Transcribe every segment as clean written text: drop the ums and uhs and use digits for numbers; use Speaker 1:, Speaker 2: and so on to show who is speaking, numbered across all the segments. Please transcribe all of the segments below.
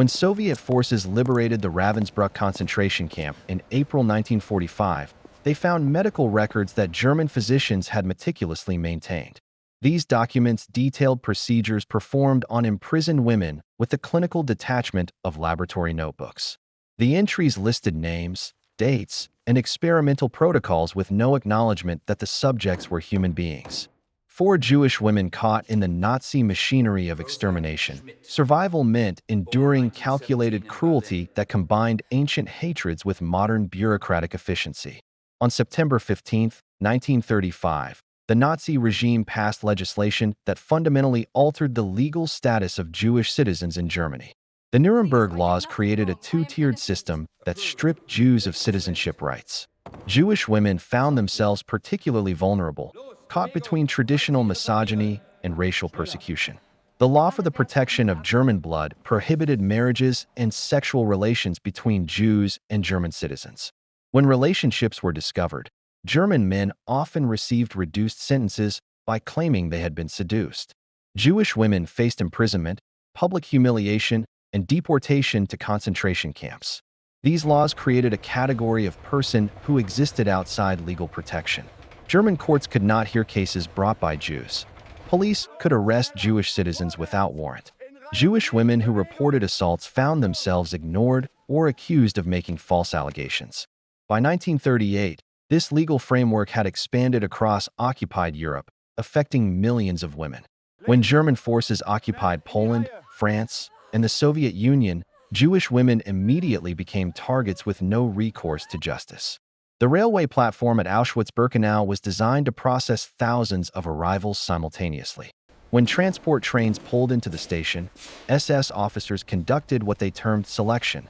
Speaker 1: When Soviet forces liberated the Ravensbrück concentration camp in April 1945, they found medical records that German physicians had meticulously maintained. These documents detailed procedures performed on imprisoned women with the clinical detachment of laboratory notebooks. The entries listed names, dates, and experimental protocols with no acknowledgement that the subjects were human beings. 4 Jewish women caught in the Nazi machinery of extermination. Survival meant enduring calculated cruelty that combined ancient hatreds with modern bureaucratic efficiency. On September 15, 1935, the Nazi regime passed legislation that fundamentally altered the legal status of Jewish citizens in Germany. The Nuremberg laws created a two-tiered system that stripped Jews of citizenship rights. Jewish women found themselves particularly vulnerable, caught between traditional misogyny and racial persecution. The law for the protection of German blood prohibited marriages and sexual relations between Jews and German citizens. When relationships were discovered, German men often received reduced sentences by claiming they had been seduced. Jewish women faced imprisonment, public humiliation, and deportation to concentration camps. These laws created a category of person who existed outside legal protection. German courts could not hear cases brought by Jews. Police could arrest Jewish citizens without warrant. Jewish women who reported assaults found themselves ignored or accused of making false allegations. By 1938, this legal framework had expanded across occupied Europe, affecting millions of women. When German forces occupied Poland, France, and the Soviet Union, Jewish women immediately became targets with no recourse to justice. The railway platform at Auschwitz-Birkenau was designed to process thousands of arrivals simultaneously. When transport trains pulled into the station, SS officers conducted what they termed selection.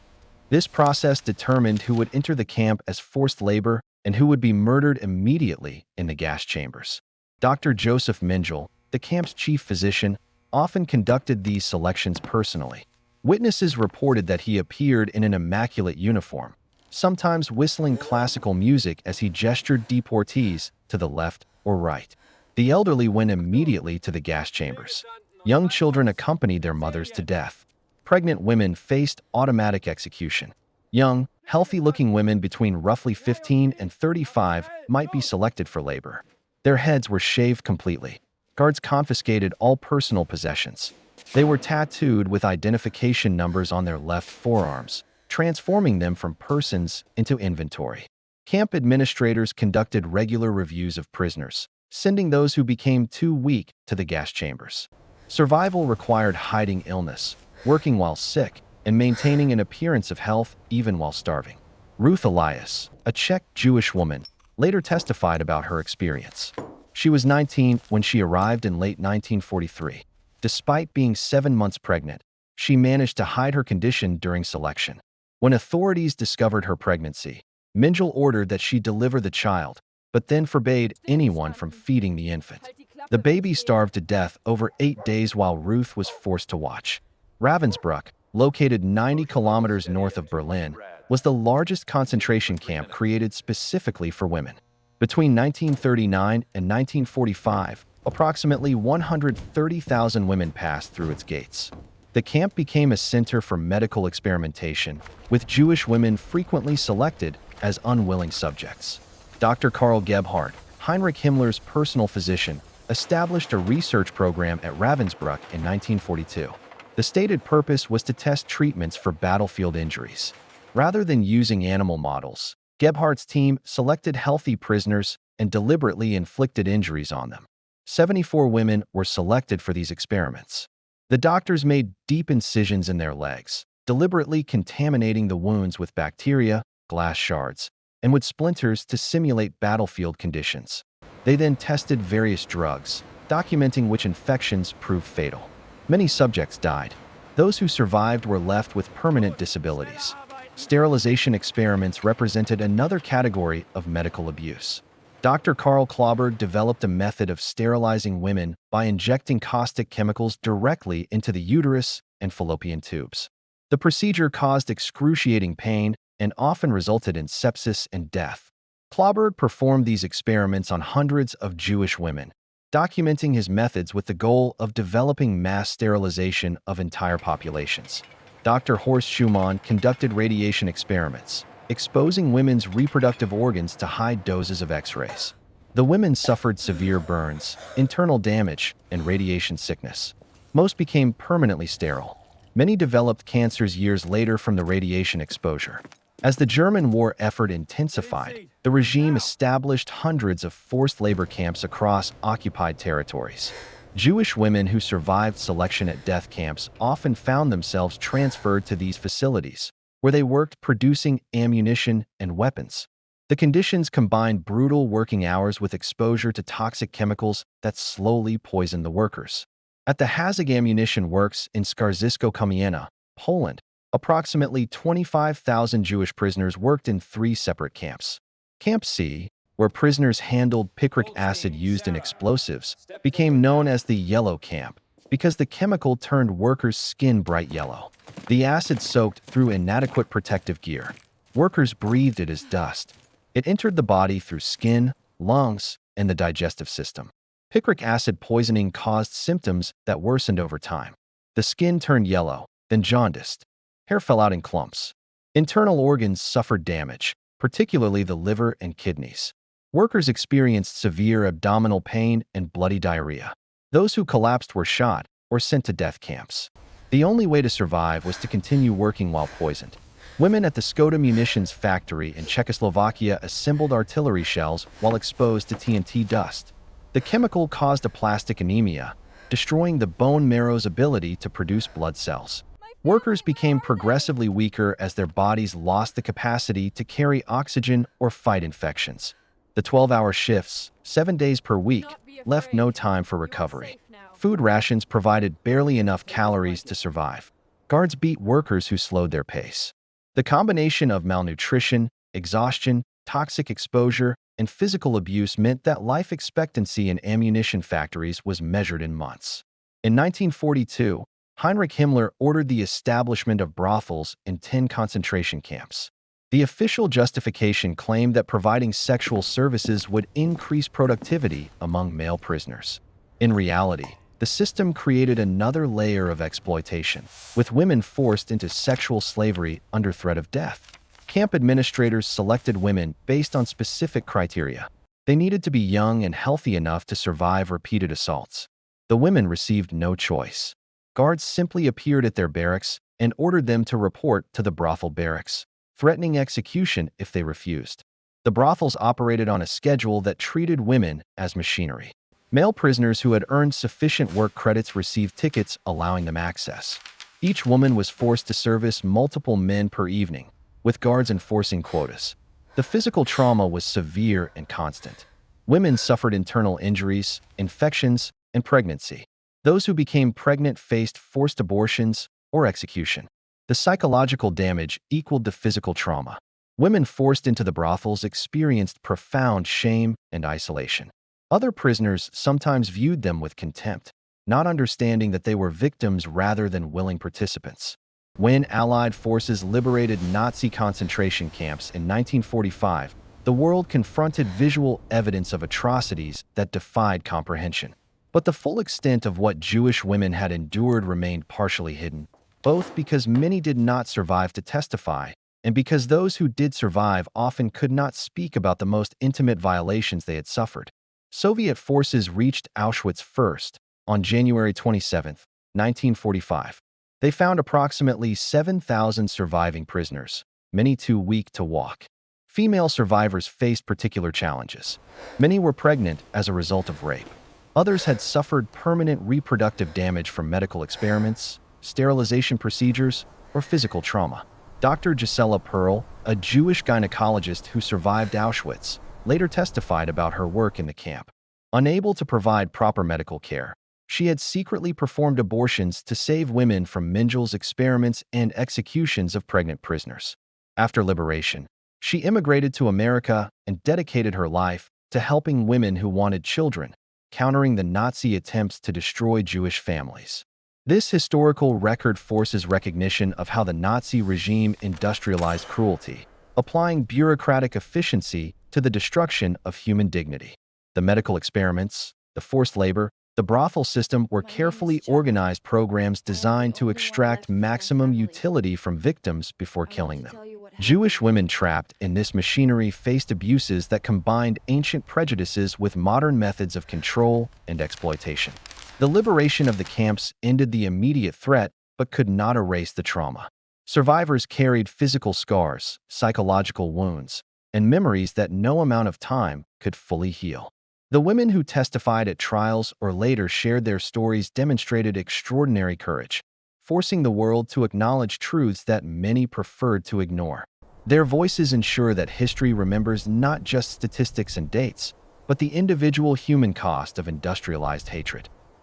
Speaker 1: This process determined who would enter the camp as forced labor and who would be murdered immediately in the gas chambers. Dr. Joseph Mengele, the camp's chief physician, often conducted these selections personally. Witnesses reported that he appeared in an immaculate uniform, sometimes whistling classical music as he gestured deportees to the left or right. The elderly went immediately to the gas chambers. Young children accompanied their mothers to death. Pregnant women faced automatic execution. Young, healthy-looking women between roughly 15 and 35 might be selected for labor. Their heads were shaved completely. Guards confiscated all personal possessions. They were tattooed with identification numbers on their left forearms, transforming them from persons into inventory. Camp administrators conducted regular reviews of prisoners, sending those who became too weak to the gas chambers. Survival required hiding illness, working while sick, and maintaining an appearance of health even while starving. Ruth Elias, a Czech Jewish woman, later testified about her experience. She was 19 when she arrived in late 1943. Despite being 7 months pregnant, she managed to hide her condition during selection. When authorities discovered her pregnancy, Mengele ordered that she deliver the child, but then forbade anyone from feeding the infant. The baby starved to death over 8 days while Ruth was forced to watch. Ravensbrück, located 90 kilometers north of Berlin, was the largest concentration camp created specifically for women. Between 1939 and 1945, approximately 130,000 women passed through its gates. The camp became a center for medical experimentation, with Jewish women frequently selected as unwilling subjects. Dr. Karl Gebhardt, Heinrich Himmler's personal physician, established a research program at Ravensbrück in 1942. The stated purpose was to test treatments for battlefield injuries. Rather than using animal models, Gebhardt's team selected healthy prisoners and deliberately inflicted injuries on them. 74 women were selected for these experiments. The doctors made deep incisions in their legs, deliberately contaminating the wounds with bacteria, glass shards, and with splinters to simulate battlefield conditions. They then tested various drugs, documenting which infections proved fatal. Many subjects died. Those who survived were left with permanent disabilities. Sterilization experiments represented another category of medical abuse. Dr. Karl Klauberg developed a method of sterilizing women by injecting caustic chemicals directly into the uterus and fallopian tubes. The procedure caused excruciating pain and often resulted in sepsis and death. Klauberg performed these experiments on hundreds of Jewish women, documenting his methods with the goal of developing mass sterilization of entire populations. Dr. Horst Schumann conducted radiation experiments, exposing women's reproductive organs to high doses of X-rays. The women suffered severe burns, internal damage, and radiation sickness. Most became permanently sterile. Many developed cancers years later from the radiation exposure. As the German war effort intensified, the regime established hundreds of forced labor camps across occupied territories. Jewish women who survived selection at death camps often found themselves transferred to these facilities, where they worked producing ammunition and weapons. The conditions combined brutal working hours with exposure to toxic chemicals that slowly poisoned the workers. At the Hazig Ammunition Works in Skarżysko-Kamienna, Poland, approximately 25,000 Jewish prisoners worked in 3 separate camps. Camp C, where prisoners handled picric acid used in explosives, became known as the Yellow Camp because the chemical turned workers' skin bright yellow. The acid soaked through inadequate protective gear. Workers breathed it as dust. It entered the body through skin, lungs, and the digestive system. Picric acid poisoning caused symptoms that worsened over time. The skin turned yellow, then jaundiced. Hair fell out in clumps. Internal organs suffered damage, particularly the liver and kidneys. Workers experienced severe abdominal pain and bloody diarrhea. Those who collapsed were shot or sent to death camps. The only way to survive was to continue working while poisoned. Women at the Skoda munitions factory in Czechoslovakia assembled artillery shells while exposed to TNT dust. The chemical caused aplastic anemia, destroying the bone marrow's ability to produce blood cells. Workers became progressively weaker as their bodies lost the capacity to carry oxygen or fight infections. The 12-hour shifts, 7 days per week, left no time for recovery. Food rations provided barely enough calories to survive. Guards beat workers who slowed their pace. The combination of malnutrition, exhaustion, toxic exposure, and physical abuse meant that life expectancy in ammunition factories was measured in months. In 1942, Heinrich Himmler ordered the establishment of brothels in 10 concentration camps. The official justification claimed that providing sexual services would increase productivity among male prisoners. In reality, the system created another layer of exploitation, with women forced into sexual slavery under threat of death. Camp administrators selected women based on specific criteria. They needed to be young and healthy enough to survive repeated assaults. The women received no choice. Guards simply appeared at their barracks and ordered them to report to the brothel barracks, threatening execution if they refused. The brothels operated on a schedule that treated women as machinery. Male prisoners who had earned sufficient work credits received tickets allowing them access. Each woman was forced to service multiple men per evening, with guards enforcing quotas. The physical trauma was severe and constant. Women suffered internal injuries, infections, and pregnancy. Those who became pregnant faced forced abortions or execution. The psychological damage equaled the physical trauma. Women forced into the brothels experienced profound shame and isolation. Other prisoners sometimes viewed them with contempt, not understanding that they were victims rather than willing participants. When Allied forces liberated Nazi concentration camps in 1945, the world confronted visual evidence of atrocities that defied comprehension. But the full extent of what Jewish women had endured remained partially hidden, both because many did not survive to testify, and because those who did survive often could not speak about the most intimate violations they had suffered. Soviet forces reached Auschwitz first, on January 27, 1945. They found approximately 7,000 surviving prisoners, many too weak to walk. Female survivors faced particular challenges. Many were pregnant as a result of rape. Others had suffered permanent reproductive damage from medical experiments, sterilization procedures, or physical trauma. Dr. Gisela Perl, a Jewish gynecologist who survived Auschwitz, later testified about her work in the camp. Unable to provide proper medical care, she had secretly performed abortions to save women from Mengel's experiments and executions of pregnant prisoners. After liberation, she immigrated to America and dedicated her life to helping women who wanted children, countering the Nazi attempts to destroy Jewish families. This historical record forces recognition of how the Nazi regime industrialized cruelty, applying bureaucratic efficiency to the destruction of human dignity. The medical experiments, the forced labor, The brothel system were
Speaker 2: My name is
Speaker 1: carefully
Speaker 2: Jenna.
Speaker 1: organized programs
Speaker 2: I am the
Speaker 1: designed to
Speaker 2: only one
Speaker 1: extract
Speaker 2: left with my
Speaker 1: maximum
Speaker 2: family.
Speaker 1: utility from victims before
Speaker 2: I want
Speaker 1: killing
Speaker 2: to
Speaker 1: them.
Speaker 2: tell you what happened.
Speaker 1: Jewish women trapped in this machinery faced abuses that combined ancient prejudices with modern methods of control and exploitation. The liberation of the camps ended the immediate threat but could not erase the trauma. Survivors carried physical scars, psychological wounds, and memories that no amount of time could fully heal. The women who testified at trials or later shared their stories demonstrated extraordinary courage, forcing the world to acknowledge truths that many preferred to ignore. Their voices ensure that history remembers not just statistics and dates, but the individual human cost of industrialized hatred.